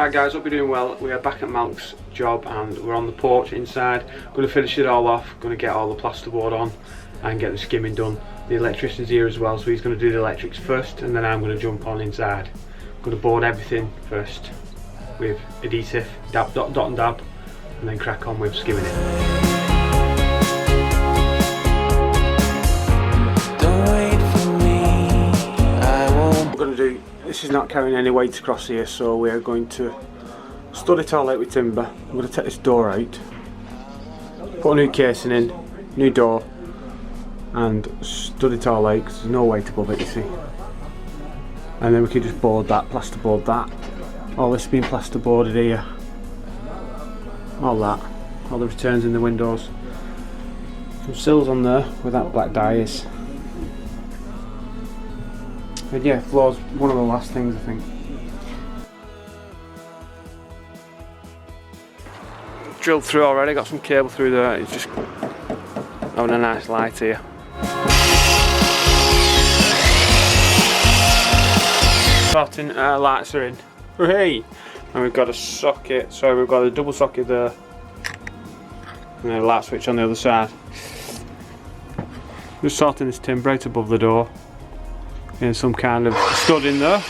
Right guys, hope you're doing well. We are back at Malk's job and we're on the porch inside. Going to finish it all off, going to get all the plasterboard on and get the skimming done. The electrician's here as well, so he's going to do the electrics first and then I'm going to jump on inside. I'm going to board everything first with adhesive, dot and dab, and then crack on with skimming it. We're going to do, this is not carrying any weight across here, so we're going to stud it all out with timber. I'm going to take this door out, put a new casing in, new door, and stud it all out because there's no weight above it, you see. And then we can just board that, plasterboard that. All this being plasterboarded here. All that. All the returns in the windows. Some sills on there where that black dye is. And yeah, floor's one of the last things I think. Drilled through already, got some cable through there. It's just having a nice light here. Starting lights are in. Hooray! And we've got a socket, so we've got a double socket there. And a light switch on the other side. Just sorting this timber out above the door. And some kind of stud in there.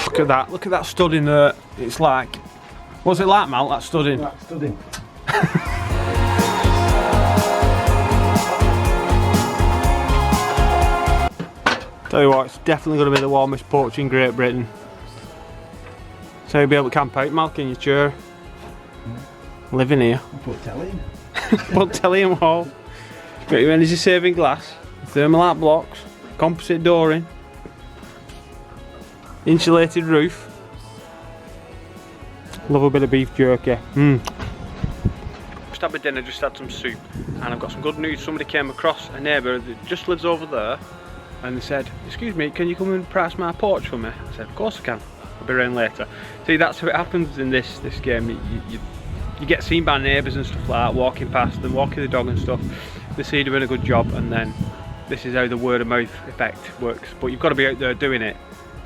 Look at that stud in there. It's like, what's it like, Mal, that stud in? That stud in. Tell you what, it's definitely going to be the warmest porch in Great Britain. So you'll be able to camp out, Mal, in your chair. Living here. Put telly in. Put telly in wall. Got your energy saving glass, thermalite blocks, composite dooring, insulated roof. Love a bit of beef jerky. Just had my dinner, just had some soup, and I've got some good news. Somebody came across a neighbour that just lives over there, and they said, "Excuse me, can you come and price my porch for me?" I said, "Of course I can. I'll be around later." See, that's how it happens in this game. You get seen by neighbours and stuff like that, walking past them, walking the dog and stuff. They see you doing a good job, and then this is how the word of mouth effect works. But you've got to be out there doing it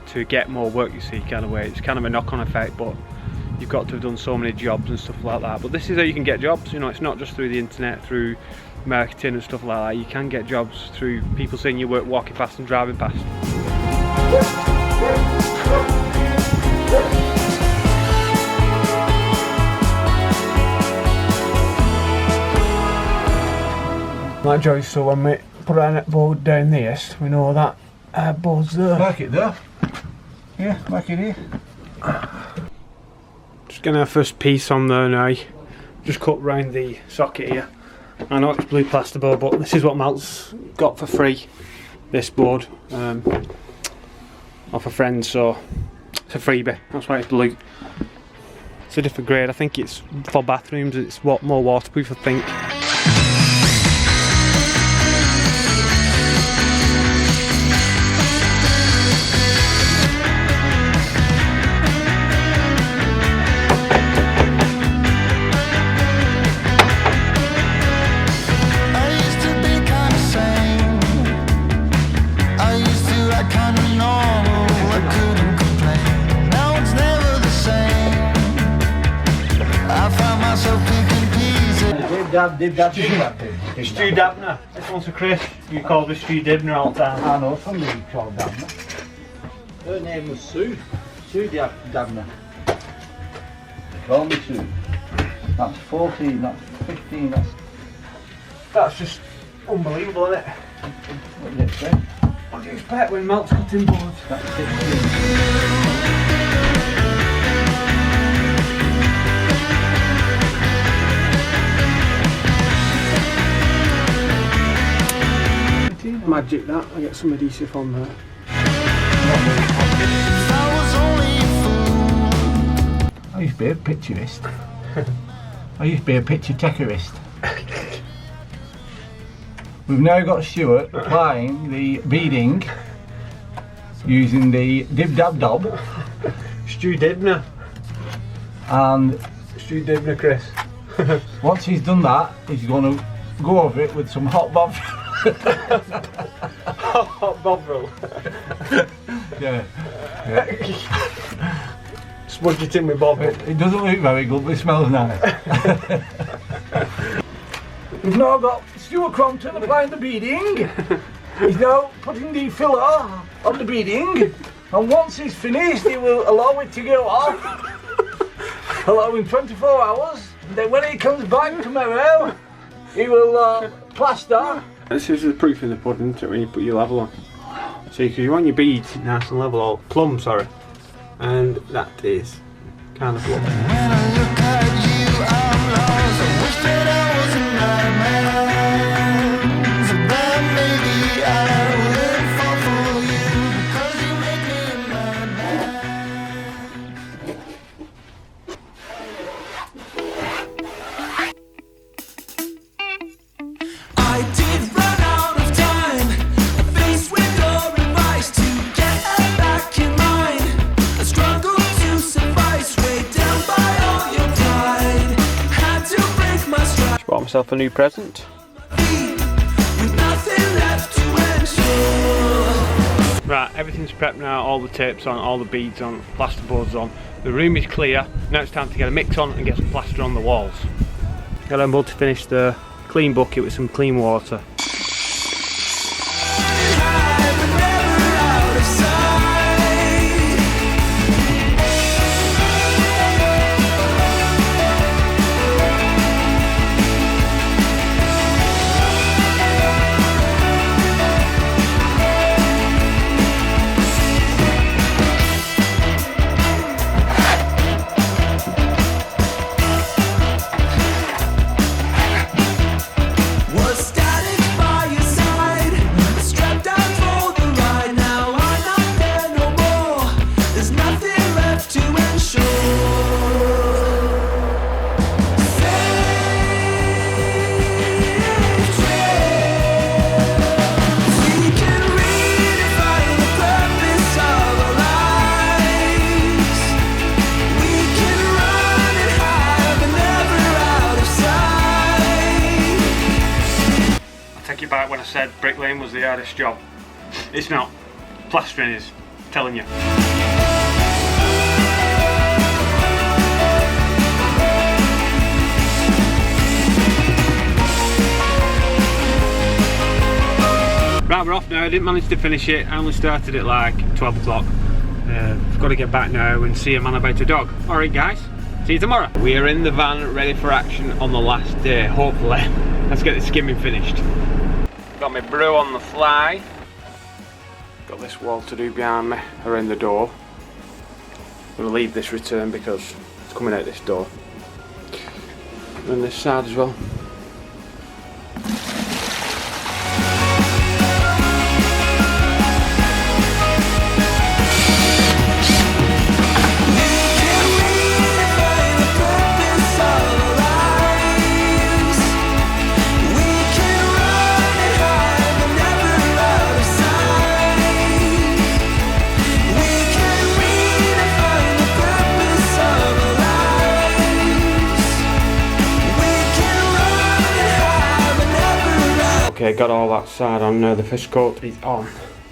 to get more work, you see, kind of way. It's kind of a knock-on effect, but you've got to have done so many jobs and stuff like that. But this is how you can get jobs, you know. It's not just through the internet, through marketing and stuff like that. You can get jobs through people seeing your work walking past and driving past. Like Joyce, so when we put our net board down this, we know that our board's there. Like it there. Yeah, like it here. Just getting our first piece on there now. Just cut round the socket here. I know it's blue plasterboard, but this is what Malt's got for free. This board off a friend, so it's a freebie. That's why it's blue. It's a different grade. I think it's for bathrooms. It's more waterproof, I think. Stu Dabner. This one's for Chris. You call me Stu Dabner all the time. I know somebody called Dabner. Her name was Sue. Sue Dabner. They call me Sue. That's 14, that's 15, That's just unbelievable, isn't it? What do you expect? What do you expect when Malt's cutting boards? That's 16. Magic that, I get some adhesive on there. I used to be a picturist. I used to be a picture takerist. We've now got Stuart applying the beading using the Dib Dab Dob. Stu Dibner. And Stu Dibner, Chris. Once he's done that, he's going to go over it with some hot bob. Hot bovril. Yeah. What do you think, me Bob? It doesn't look very good, but it smells nice. We've now got Stuart Crompton applying the beading. He's now putting the filler on the beading, and once he's finished, he will allow it to go off, allowing 24 hours. And then when he comes back tomorrow, he will plaster. This is the proof in the pudding, isn't it, when you put your level on. So you want your beads nice and level, or plumb, sorry. And that is kind of plumb. Bought myself a new present. Right, everything's prepped now, all the tapes on, all the beads on, plasterboards on. The room is clear. Now it's time to get a mix on and get some plaster on the walls. Got a multi-finish the clean bucket with some clean water. Back when I said bricklaying was the hardest job. It's not. Plastering is, I'm telling you. Right, we're off now. I didn't manage to finish it. I only started at like 12 o'clock. I've got to get back now and see a man about a dog. Alright guys, see you tomorrow. We are in the van ready for action on the last day, hopefully. Let's get the skimming finished. Got my brew on the fly. Got this wall to do behind me, around the door. I'm going to leave this return because it's coming out this door. And this side as well. Okay, got all that side on now, the fish coat is on.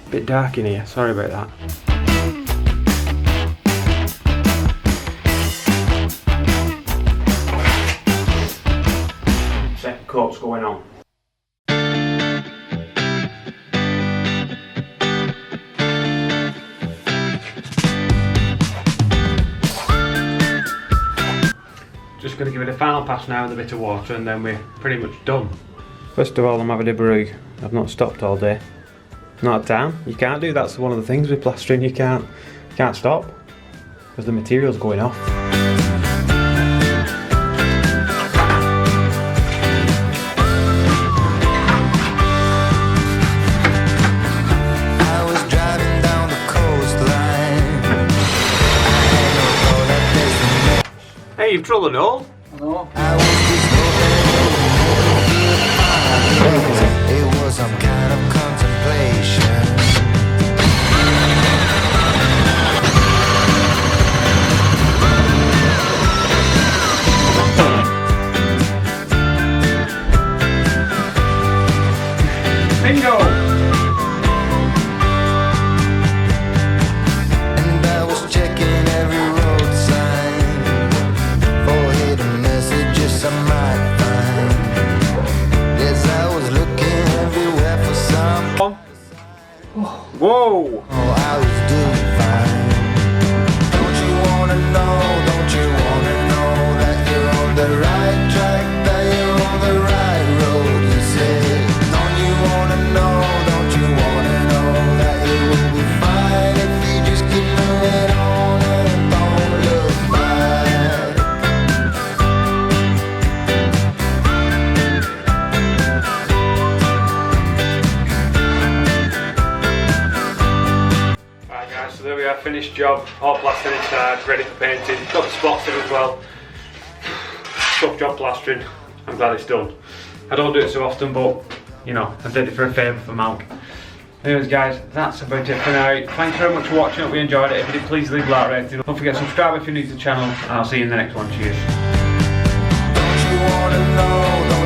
A bit dark in here, sorry about that. Second coat's going on. Just going to give it a final pass now with a bit of water and then we're pretty much done. First of all, I'm having a brew. I've not stopped all day. Not at time. You can't do. That's one of the things with plastering. You can't stop because the material's going off. I was driving down the coastline. Hey, you've drilled an hole. No. I was just it was some kind of contemplation. Bingo! And I was checking every road sign. job, all plastered inside, ready for painting. Got the spots in as well. Tough job plastering. I'm glad it's done. I don't do it so often, but you know, I did it for a favour for Malk. Anyways guys, that's about it for now. Thanks very much for watching, hope you enjoyed it. If you did, please leave a like rating. Don't forget to subscribe if you're new to the channel, and I'll see you in the next one. Cheers. Don't you wanna know?